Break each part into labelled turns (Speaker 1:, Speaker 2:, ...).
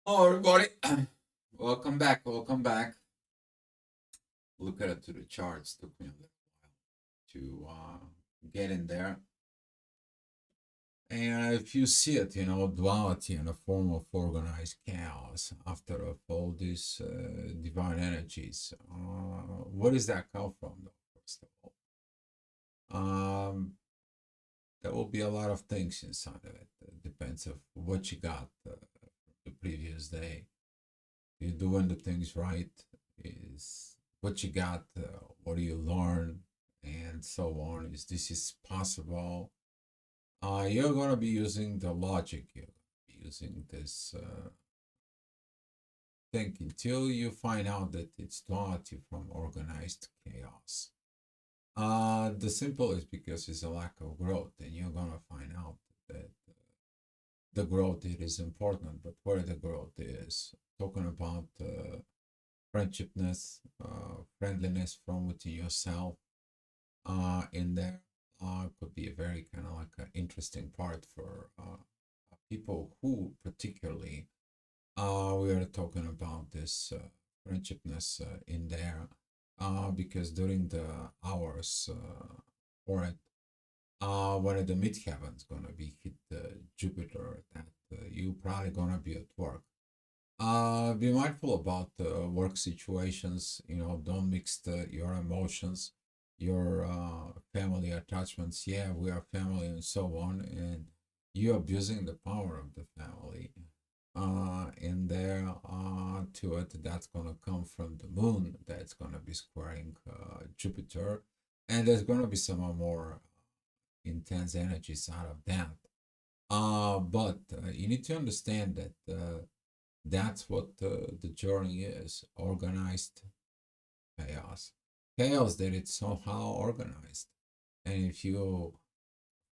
Speaker 1: Hello, everybody. Welcome back. Welcome back. Look at it to the charts. Took me a little to get in there. And if you see it, duality in a form of organized chaos after of all these divine energies. Where does that come from, though? First of all, there will be a lot of things inside of it. It depends of what you got the previous day. You're doing the things right, is what you got, what do you learn, and so on. Is this is possible? You're gonna be using the logic. You're gonna be using this thing until you find out that it's duality from organized chaos. The simple is because it's a lack of growth, and you're gonna find out that the growth it is important, but where the growth is talking about friendshipness, friendliness from within yourself in there could be a very kind of like an interesting part for people who particularly we are talking about this friendshipness in there because during the hours for it when the midheaven's gonna be hit Jupiter that you probably gonna be at work. Be mindful about work situations. Don't mix your emotions, your family attachments. Yeah, we are family and so on, and you abusing the power of the family. In there to it, that's gonna come from the moon. That's gonna be squaring Jupiter, and there's gonna be some more intense energies out of that. But you need to understand that. That's what the journey is, organized chaos. Chaos that it's somehow organized. And if you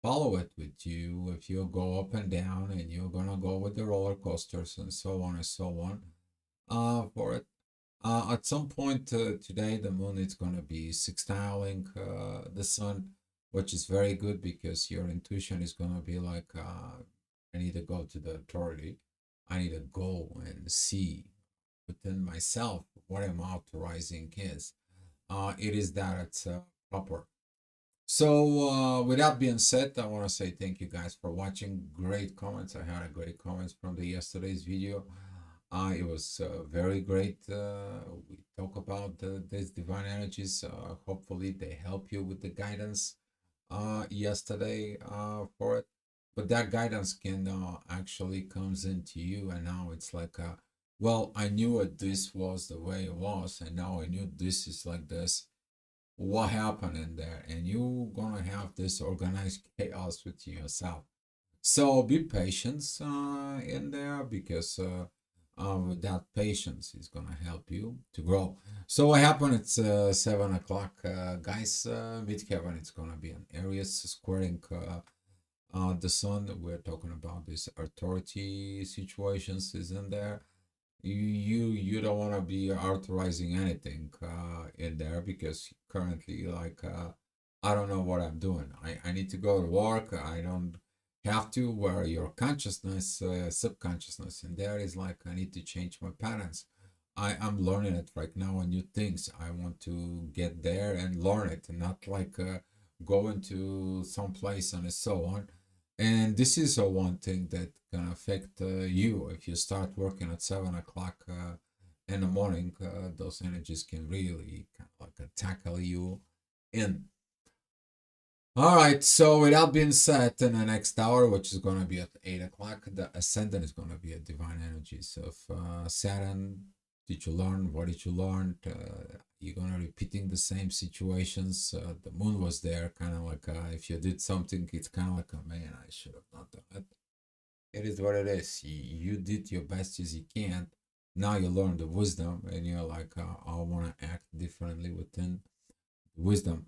Speaker 1: follow it with you, if you go up and down and you're gonna go with the roller coasters and so on and so on, for it. At some point today, the moon is gonna be sextiling the sun, which is very good because your intuition is gonna be like, I need to go to the authority. I need to go and see within myself what I'm authorizing is. It is that it's proper. So, with that being said, I want to say thank you guys for watching. Great comments. I had a great comments from the yesterday's video. It was very great. We talk about these divine energies. Hopefully, they help you with the guidance yesterday for it. But that guidance can actually comes into you, and now it's like, well, I knew it. This was the way it was, and now I knew this is like this. What happened in there? And you gonna have this organized chaos with yourself. So be patient in there because with that patience is gonna help you to grow. So what happened? It's 7 o'clock, guys. Midheaven, it's gonna be an Aries squaring the sun. We're talking about this authority situations is in there. You don't want to be authorizing anything in there because currently like I don't know what I'm doing. I need to go to work. I don't have to. Where your consciousness, subconsciousness in there is like I need to change my patterns. I'm learning it right now on new things. I want to get there and learn it, and not like going to some place and so on. And this is one thing that can affect you if you start working at 7 o'clock in the morning. Those energies can really kind of like tackle you in. All right, so with that being said, in the next hour, which is going to be at 8 o'clock, the ascendant is going to be a divine energy. So, if Saturn, did you learn? What did you learn? You're going to repeating the same situations. The moon was there, kind of like if you did something, it's kind of like, man, I should have not done it. It is what it is. You did your best as you can. Now you learn the wisdom, and you're like, I want to act differently within wisdom.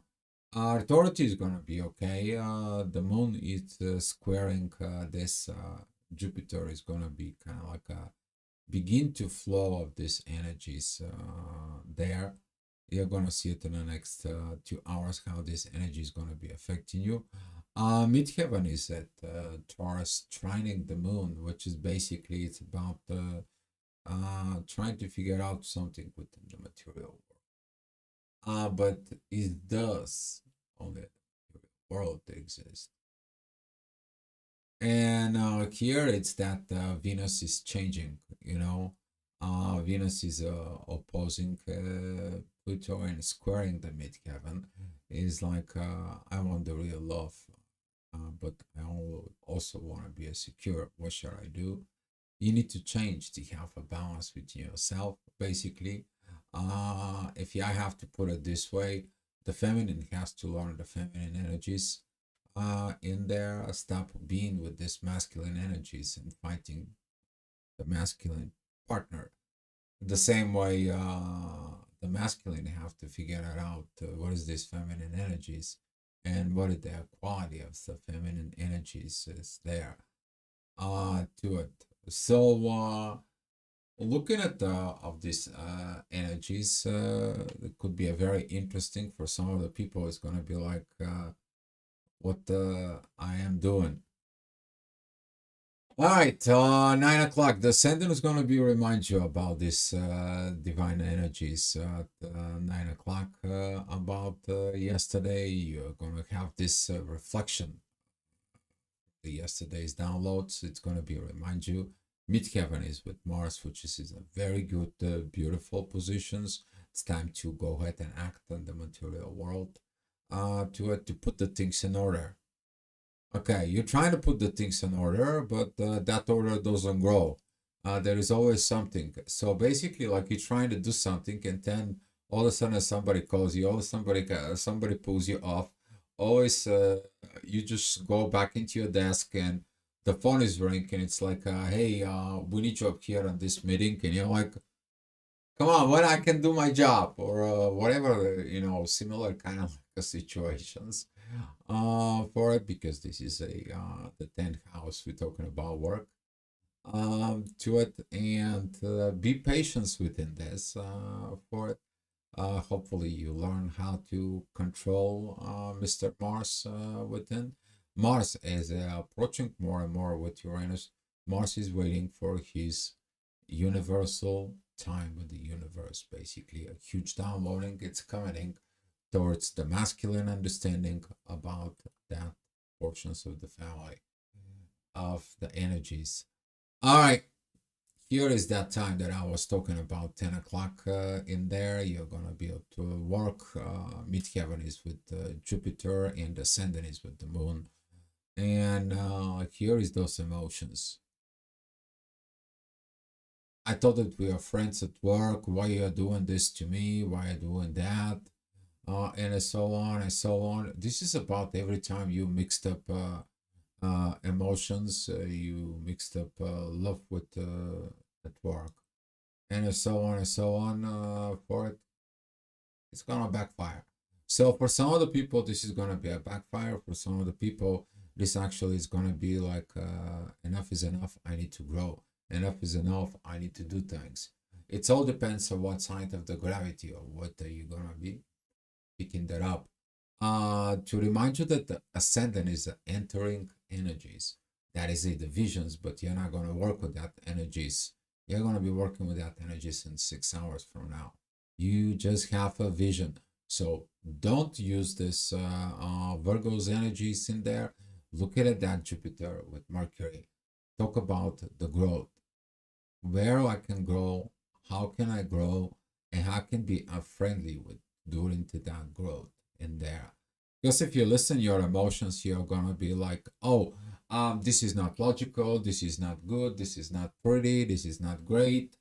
Speaker 1: Authority is gonna be okay. The moon is squaring this Jupiter is gonna be kind of like a begin to flow of these energies there. You're gonna see it in the next 2 hours how this energy is gonna be affecting you. Midheaven is at Taurus trining the moon, which is basically it's about trying to figure out something within the material world. But it does on the world exist. And here it's that Venus is changing, you know. Venus is opposing Pluto and squaring the midheaven. Is like, I want the real love, but I also want to be a secure. What should I do? You need to change to have a balance with yourself, basically. If I have to put it this way, the feminine has to learn the feminine energies in there. Stop being with this masculine energies and fighting the masculine partner. The same way the masculine have to figure it out. What is this feminine energies and what is the quality of the feminine energies is there to it. So looking at the of these energies, it could be a very interesting for some of the people. It's gonna be like what I am doing. All right, 9 o'clock. The sender is going to be remind you about this divine energies at 9 o'clock. About yesterday, you're going to have this reflection. The yesterday's downloads. It's going to be remind you. Midheaven is with Mars, which is a very good, beautiful positions. It's time to go ahead and act on the material world. To put the things in order. Okay, you're trying to put the things in order, but that order doesn't grow. There is always something. So basically, like you're trying to do something, and then all of a sudden somebody calls you, somebody pulls you off. Always, you just go back into your desk, and the phone is ringing, and it's like, hey, we need you up here on this meeting, and you're like, come on, when I can do my job, or whatever, similar kind of situations for it, because this is the 10th house. We're talking about work to it, and be patient within this for it. Hopefully you learn how to control Mr. Mars within. Mars is approaching more and more with Uranus. Mars is waiting for his universal time with the universe, basically a huge downloading. It's coming towards the masculine understanding about that portions of the family of the energies. All right, here is that time that I was talking about. 10 o'clock in there, you're gonna be able to work. Midheaven is with Jupiter, and ascendant is with the moon. And here is those emotions. I thought that we are friends at work. Why are you doing this to me? Why are you doing that? And so on and so on. This is about every time you mixed up emotions, you mixed up love with at work, and so on and so on for it. It's gonna backfire. So for some of the people, this is gonna be a backfire. For some of the people, this actually is gonna be like enough is enough. I need to grow. Enough is enough. I need to do things. It all depends on what side of the gravity or what you're gonna be picking that up. To remind you that the ascendant is entering energies. That is the visions, but you're not going to work with that energies. You're going to be working with that energies in 6 hours from now. You just have a vision. So don't use this Virgo's energies in there. Look at that Jupiter with Mercury. Talk about the growth. Where I can grow, how can I grow, and how can be friendly with during to that growth in there. Because if you listen your emotions, you're gonna be like, oh, this is not logical, this is not good, this is not pretty, this is not great.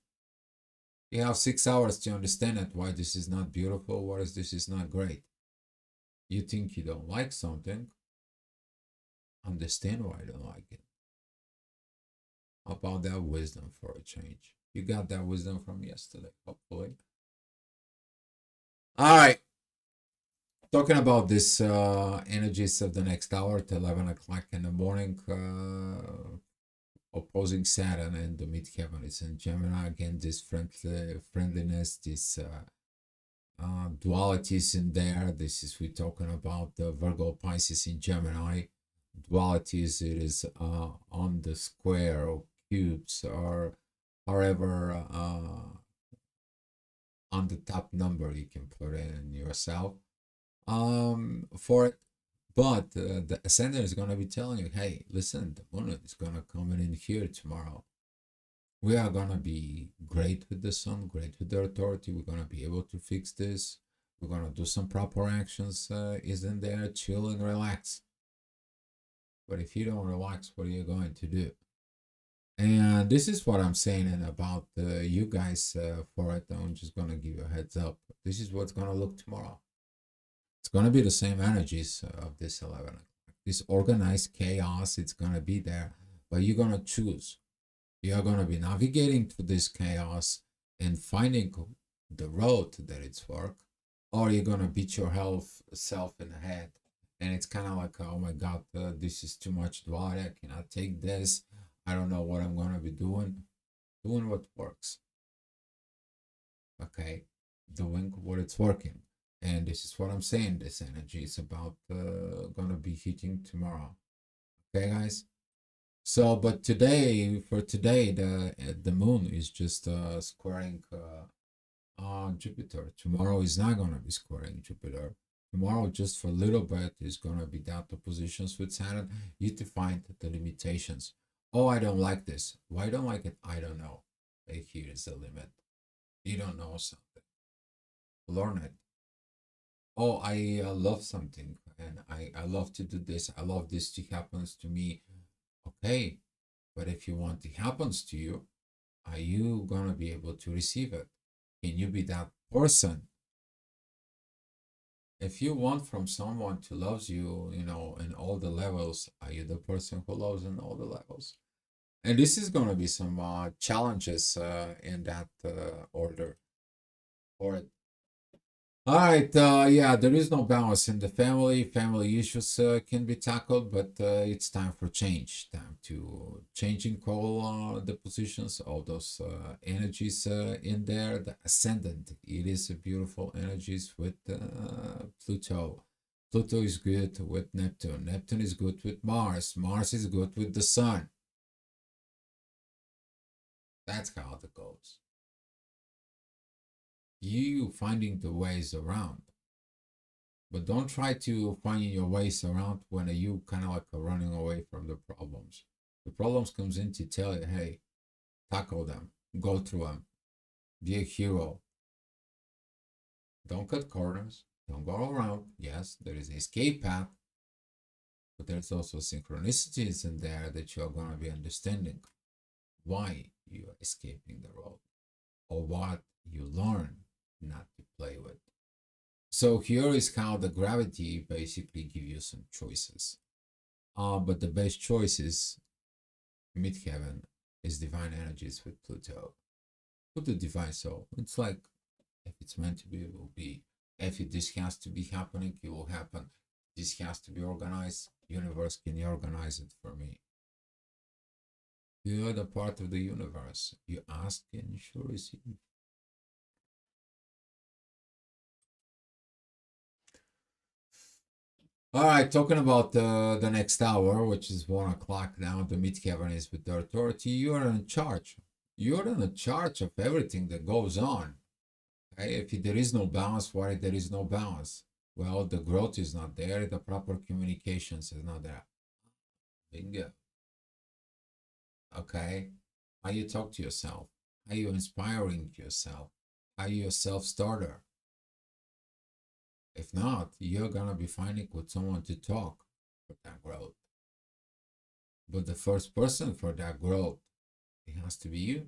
Speaker 1: You have 6 hours to understand it, why this is not beautiful, why this is not great. You think you don't like something, understand why you don't like it. About that wisdom for a change. You got that wisdom from yesterday, hopefully. All right. Talking about this energies of the next hour at 11 o'clock in the morning, opposing Saturn and the midheaven is in Gemini. Again, this friendliness, this duality is in there. This is we're talking about the Virgo Pisces in Gemini. Duality is it is on the square or cubes or however on the top number you can put in yourself for it. But the ascendant is going to be telling you, hey, listen, the moon is going to come in here tomorrow. We are going to be great with the sun, great with the authority. We're going to be able to fix this. We're going to do some proper actions. Isn't there? Chill and relax. But if you don't relax, what are you going to do? And this is what I'm saying and about you guys for it. I'm just going to give you a heads up. This is what's going to look tomorrow. It's going to be the same energies of this 11. This organized chaos, it's going to be there. But you're going to choose. You're going to be navigating through this chaos and finding the road that it's work. Or you're going to beat your self in the head. And it's kind of like, oh my God, this is too much duality. I cannot take this. I don't know what I'm going to be doing. Doing what works. Okay. Doing what it's working. And this is what I'm saying. This energy is about going to be hitting tomorrow. Okay, guys? So, but today, for today, the moon is just squaring Jupiter. Tomorrow is not going to be squaring Jupiter. Tomorrow, just for a little bit, is going to be down to positions with Saturn. You define the limitations. Oh, I don't like this. Why don't like it? I don't know. Here is the limit. You don't know something. Learn it. Oh, I love something and I love to do this. I love this to happens to me. Okay, but if you want it happens to you, are you gonna be able to receive it? Can you be that person? If you want from someone to loves you, you know, in all the levels, are you the person who loves in all the levels? And this is gonna be some challenges in that order. Or all right, yeah, there is no balance in the family. Family issues can be tackled, but it's time for change. Time to changing all the positions, all those energies in there. The ascendant, it is a beautiful energies with Pluto. Pluto is good with Neptune. Neptune is good with Mars. Mars is good with the Sun. That's how it goes. You finding the ways around. But don't try to find your ways around when you kind of like running away from the problems. The problems comes in to tell you, hey, tackle them, go through them, be a hero. Don't cut corners, don't go around. Yes, there is an escape path, but there's also synchronicities in there that you're going to be understanding why you are escaping the road or what you learn not to play with. So here is how the gravity basically give you some choices. But the best choice is midheaven is divine energies with Pluto. Put the divine soul. It's like if it's meant to be, it will be. If this has to be happening, it will happen. This has to be organized. Universe can organize it for me. You are the part of the universe. You ask and you shall receive. All right, talking about the next hour, which is 1 o'clock now, the midheaven is with the authority. You are in charge. You're in charge of everything that goes on. Okay? If there is no balance, why there is no balance? Well, the growth is not there, the proper communications is not there. Bingo. Okay? How you talk to yourself? How you inspiring yourself? How you a self-starter? If not, you're gonna be finding with someone to talk for that growth. But the first person for that growth, it has to be you.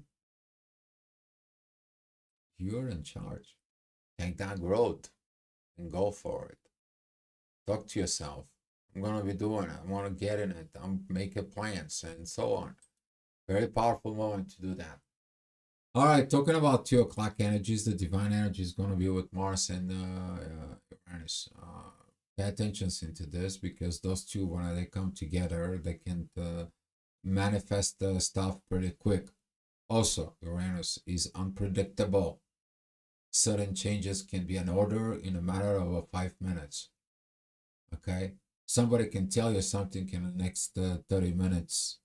Speaker 1: You're in charge. Take that growth and go for it. Talk to yourself. I'm gonna be doing it. I want to get in it. I'm making plans and so on. Very powerful moment to do that. All right, talking about 2 o'clock energies, the divine energy is going to be with Mars and Uranus. Pay attention into this because those two, when they come together, they can manifest stuff pretty quick. Also, Uranus is unpredictable. Sudden changes can be an order in a matter of 5 minutes. Okay? Somebody can tell you something in the next 30 minutes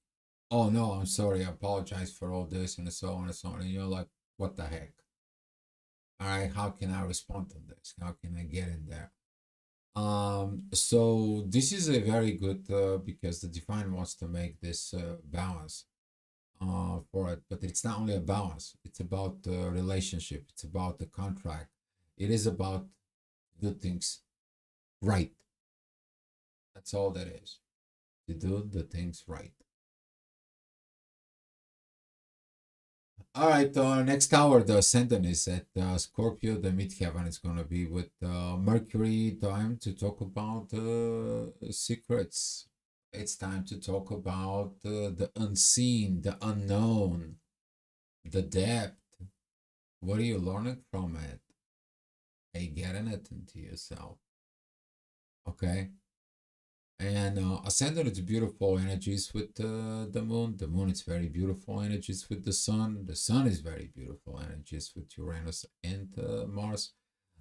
Speaker 1: oh no, I'm sorry, I apologize for all this and so on and so on. And you're like, what the heck? All right, how can I respond to this? How can I get in there? So this is a very good because the divine wants to make this balance for it, but it's not only a balance, it's about the relationship, it's about the contract, it is about do things right. That's all that is. To do the things right. All right, next hour, the ascendant is at Scorpio. The midheaven is going to be with Mercury. Time to talk about secrets. It's time to talk about the unseen, the unknown, the depth. What are you learning from it? Are you getting it into yourself? Okay. And ascendant is beautiful energies with the moon. The moon is very beautiful energies with the sun. The sun is very beautiful energies with Uranus and Mars.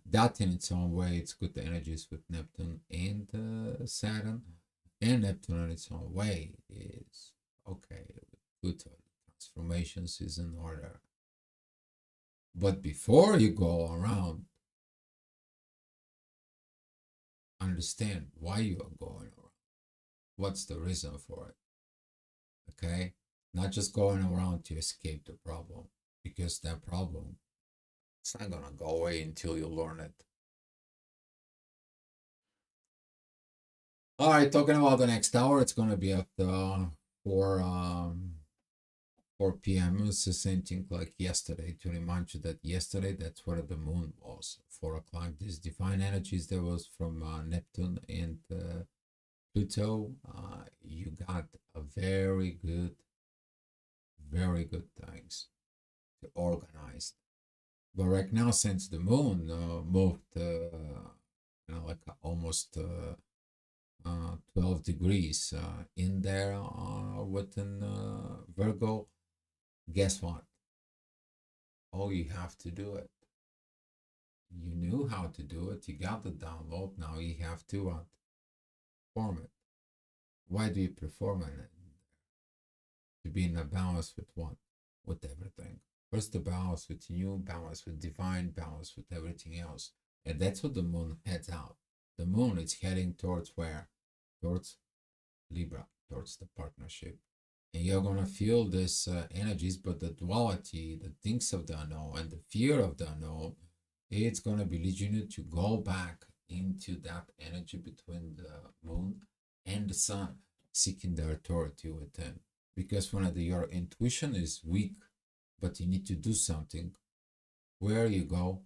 Speaker 1: That in its own way, it's good energies with Neptune and Saturn. And Neptune in its own way is okay. Pluto transformations is in order. But before you go around, understand why you are going around. What's the reason for it? Okay? Not just going around to escape the problem, because that problem, it's not gonna go away until you learn it. All right, talking about the next hour, it's gonna be at 4 4 p.m. It's the same thing like yesterday. To remind you that yesterday, that's where the moon was. 4 o'clock. These divine energies that was from Neptune and Pluto. You got a very good things to organize. But right now, since the moon moved, like almost 12 degrees in there within Virgo, guess what? Oh, you have to do it. You knew how to do it. You got the download. Now you have to perform it. Why do you perform it? To be in a balance with what? With everything. First, the balance with you, balance with divine, balance with everything else. And that's what the moon heads out. The moon is heading towards where? Towards Libra, towards the partnership. And you're going to feel this energies, but the duality, the things of the unknown, and the fear of the unknown, it's going to be leading you to go back into that energy between the moon and the sun, seeking the authority within. Because when your intuition is weak, but you need to do something, where you go,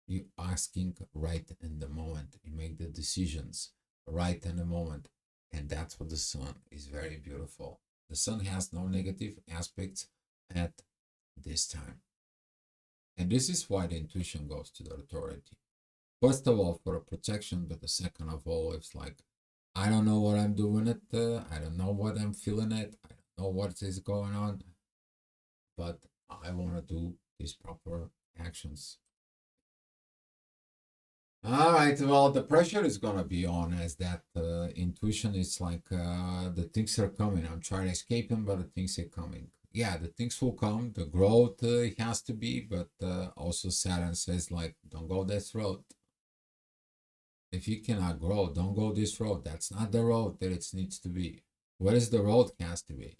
Speaker 1: you asking right in the moment. You make the decisions right in the moment. And that's what the sun is very beautiful. The sun has no negative aspects at this time. And this is why the intuition goes to the authority. First of all, for a protection, but the second of all, it's like, I don't know what I'm doing it. I don't know what I'm feeling it. I don't know what is going on, but I want to do these proper actions. All right. Well, the pressure is gonna be on as that intuition is like the things are coming. I'm trying to escape them, but the things are coming. Yeah, the things will come. The growth has to be, but also Saturn says like, don't go this road. If you cannot grow, don't go this road. That's not the road that it needs to be. What is the road has to be?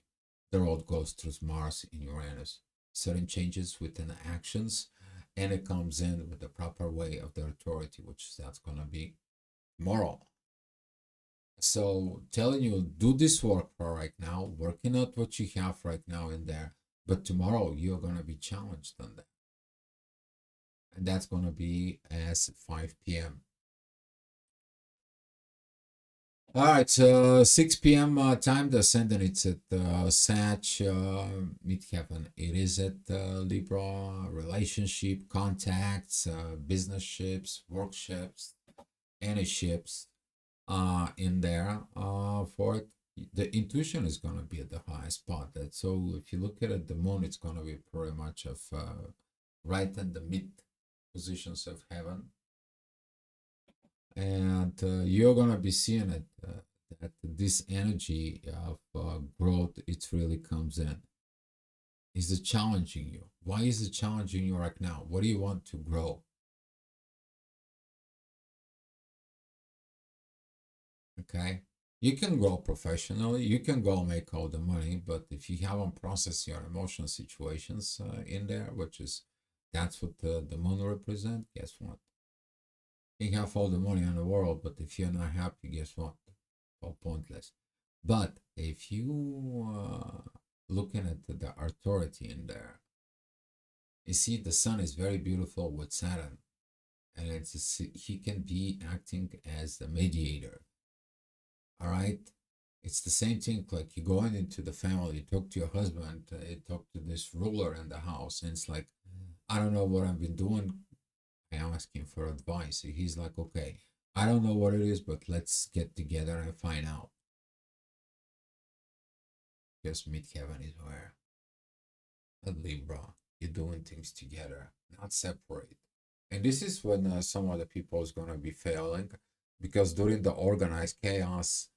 Speaker 1: The road goes through Mars in Uranus. Certain changes within the actions, and it comes in with the proper way of the authority, which that's gonna be moral. So telling you do this work for right now, working out what you have right now in there, but tomorrow you're gonna be challenged on that. And that's gonna be as 5 p.m. All right, so 6 p.m. Time, the ascendant, it's at Sag, midheaven. It is at Libra, relationship, contacts, business ships, work ships, any ships in there for it. The intuition is going to be at the highest spot. That so if you look at it, the moon, it's going to be pretty much of right in the mid positions of heaven, and you're gonna be seeing it that this energy of growth, it really comes in. Is it challenging you? Why is it challenging you right now? What do you want to grow? Okay. You can grow professionally, you can go make all the money, but if you haven't processed your emotional situations in there, which is that's what the moon represent, guess what? You have all the money in the world, but if you're not happy, guess what? All pointless. But if you looking at the authority in there, you see the sun is very beautiful with Saturn, and he can be acting as the mediator. All right. It's the same thing. Like you go into the family, you talk to your husband, you talk to this ruler in the house, and it's like, I don't know what I've been doing. I ask him for advice. He's like, okay, I don't know what it is, but let's get together and find out. Just meet Kevin is where a Libra, you're doing things together, not separate. And this is when some other people is gonna be failing, because during the organized chaos,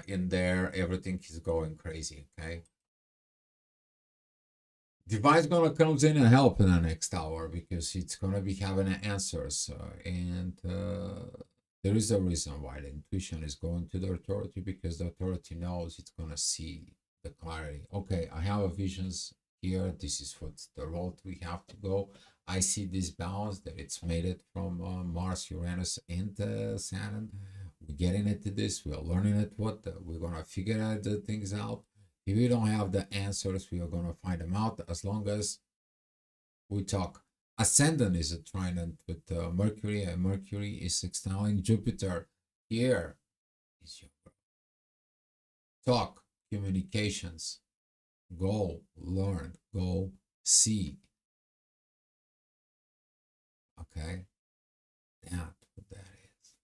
Speaker 1: in there, everything is going crazy. Okay, device gonna comes in and help in the next hour because it's gonna be having answers, and there is a reason why the intuition is going to the authority, because the authority knows it's gonna see the clarity. Okay, I have a visions here. This is what the road we have to go. I see this balance that it's made it from Mars, Uranus, and Saturn. We're getting into this. We're learning it. What we're gonna figure out the things out. If we don't have the answers, we are going to find them out as long as we talk. Ascendant is a trinent with Mercury, and Mercury is sextiling Jupiter. Here is your talk, communications. Go learn, go see. Okay, that's what that is.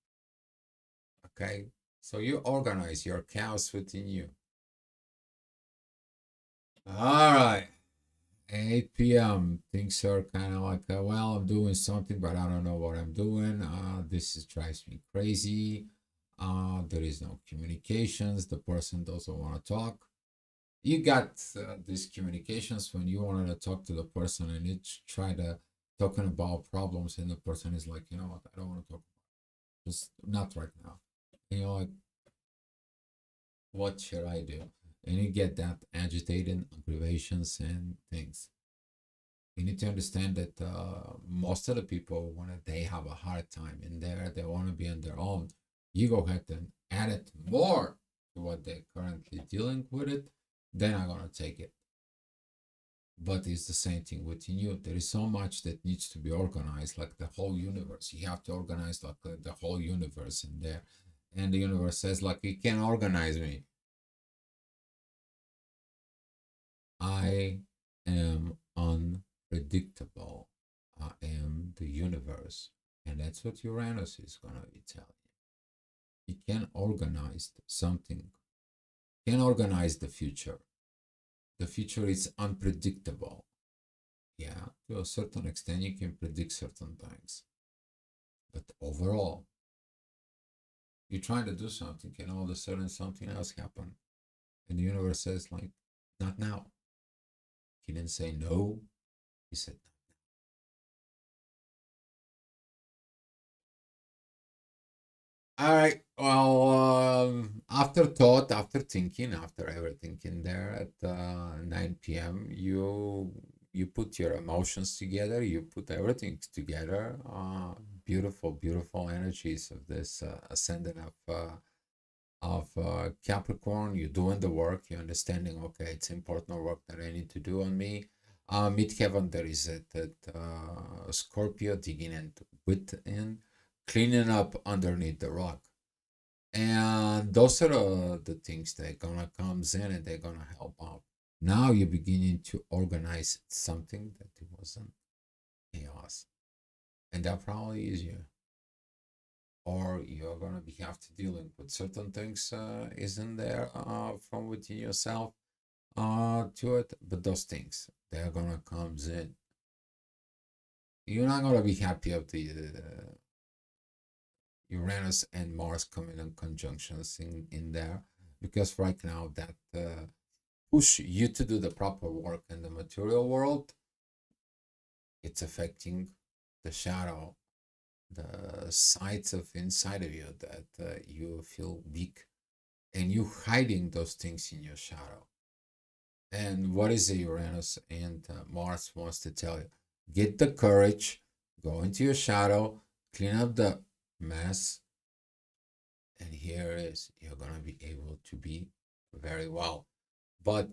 Speaker 1: Okay, so you organize your chaos within you. All right. 8 p.m. Things are kind of like, well, I'm doing something, but I don't know what I'm doing. This is, drives me crazy. There is no communications. The person doesn't want to talk. You got these communications when you wanted to talk to the person and you try to talking about problems, and the person is like, you know what, I don't want to talk about it. Just not right now. And you're like, what should I do? And you get that agitated aggravations and things. You need to understand that most of the people, when they have a hard time in there, they want to be on their own. You go ahead and add it more to what they're currently dealing with it, they're not going to take it. But it's the same thing within you. There is so much that needs to be organized, like the whole universe. You have to organize like the whole universe in there. And the universe says, like, you can't organize me. I am unpredictable. I am the universe. And that's what Uranus is going to be telling you. You can organize something, can organize the future. The future is unpredictable. Yeah, to a certain extent, you can predict certain things. But overall, you're trying to do something, and all of a sudden something else happened. And the universe says, like, not now. He didn't say no. He said, all right. Well, after thought, after thinking, after everything in there at 9 p.m., you put your emotions together. You put everything together. Beautiful, beautiful energies of this ascendant of Capricorn. You're doing the work. You're understanding. Okay, it's important work that I need to do on me. Midheaven, there is that Scorpio digging into within, cleaning up underneath the rock. And those are the things that are gonna comes in and they're gonna help out. Now you're beginning to organize something that it wasn't chaos. And that probably is you. Or you're gonna be have to dealing with certain things isn't there from within yourself to it, but those things they're gonna comes in. You're not gonna be happy of the Uranus and Mars coming in conjunctions in there, because right now that push you to do the proper work in the material world, it's affecting the shadow, the sides of inside of you that you feel weak, and you hiding those things in your shadow. And what is the Uranus and Mars wants to tell you? Get the courage, go into your shadow, clean up the mess, and here it is. You're gonna be able to be very well. But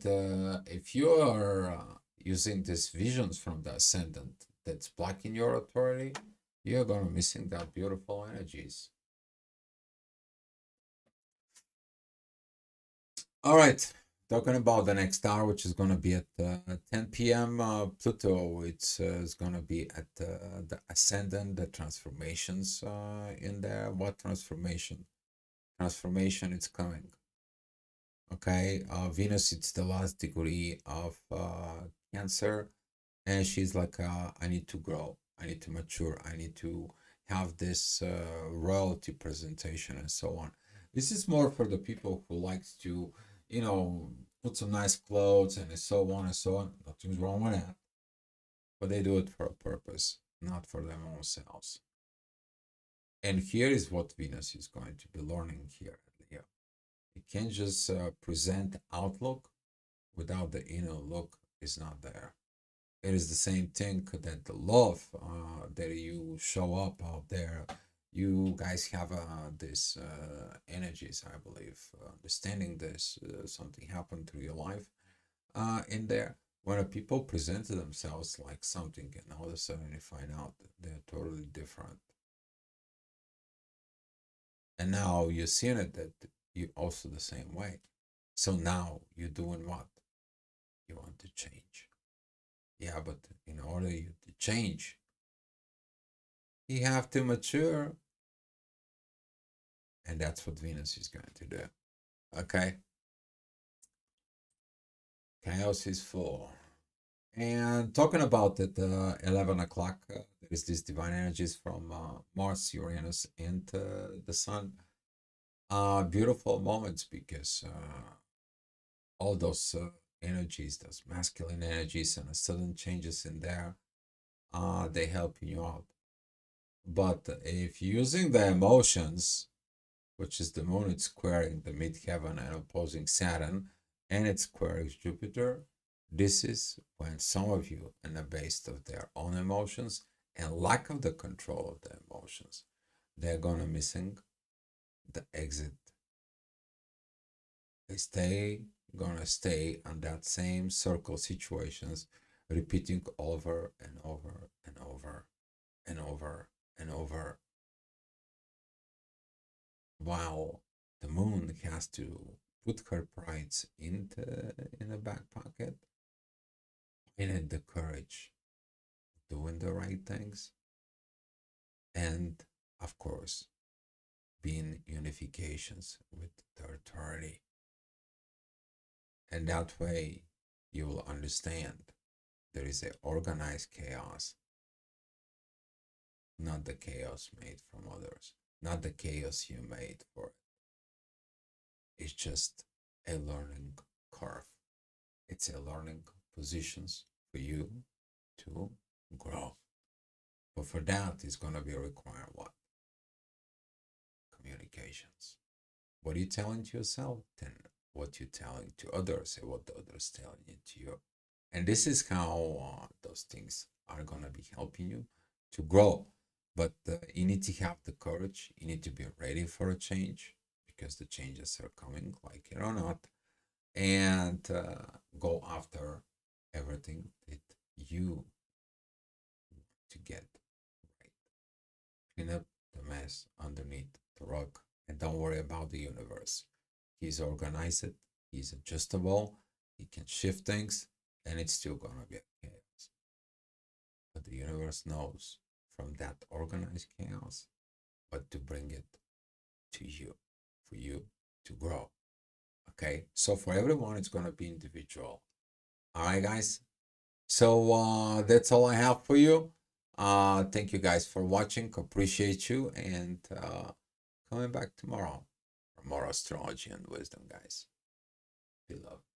Speaker 1: if you are using these visions from the ascendant that's blocking your authority, you're gonna missing that beautiful energies. All right, talking about the next hour, which is gonna be at 10 p.m. Pluto, it's is gonna be at the ascendant, the transformations in there. What transformation? Transformation, it's coming. Okay, Venus, it's the last degree of Cancer, and she's like, I need to grow, I need to mature, I need to have this royalty presentation and so on. This is more for the people who likes to, you know, put some nice clothes and so on and so on. Nothing's wrong with that, but they do it for a purpose, not for their own selves. And here is what Venus is going to be learning here. You can't just present outlook without the inner look is not there. It is the same thing that the love that you show up out there. You guys have this energies, I believe, understanding this. Something happened through your life in there. When people present themselves like something, and all of a sudden you find out that they're totally different. And now you're seeing it that you also the same way. So now you're doing what? You want to change. Yeah, but in order you to change, you have to mature. And that's what Venus is going to do. Okay? Chaos is full. And talking about it, 11 o'clock, there is this divine energies from Mars, Uranus, and the Sun. Beautiful moments because all those energies, those masculine energies, and the sudden changes in there, they help you out. But if using the emotions, which is the moon, it's squaring the midheaven and opposing Saturn, and it's squaring Jupiter, this is when some of you, in the base of their own emotions and lack of the control of the emotions, they're gonna missing the exit. Gonna stay on that same circle situations, repeating over and over and over and over and over, while the moon has to put her prides in the back pocket, and the courage doing the right things, and of course being unifications with the authority. And that way you will understand there is a organized chaos, not the chaos made from others, not the chaos you made for it. It's just a learning curve. It's a learning positions for you to grow. But for that, it's going to be required what? Communications. What are you telling to yourself? Then what you're telling to others and what the others telling it to you. And this is how those things are going to be helping you to grow. But you need to have the courage. You need to be ready for a change because the changes are coming, like it or not. And go after everything that you want to get right. Clean up the mess underneath the rug and don't worry about the universe. He's organized, he's adjustable, he can shift things, and it's still gonna be chaos. But the universe knows from that organized chaos what to bring it to you, for you to grow. Okay, so for everyone, it's gonna be individual. All right, guys. So that's all I have for you. Thank you guys for watching. Appreciate you, and coming back tomorrow for more astrology and wisdom, guys. Be love.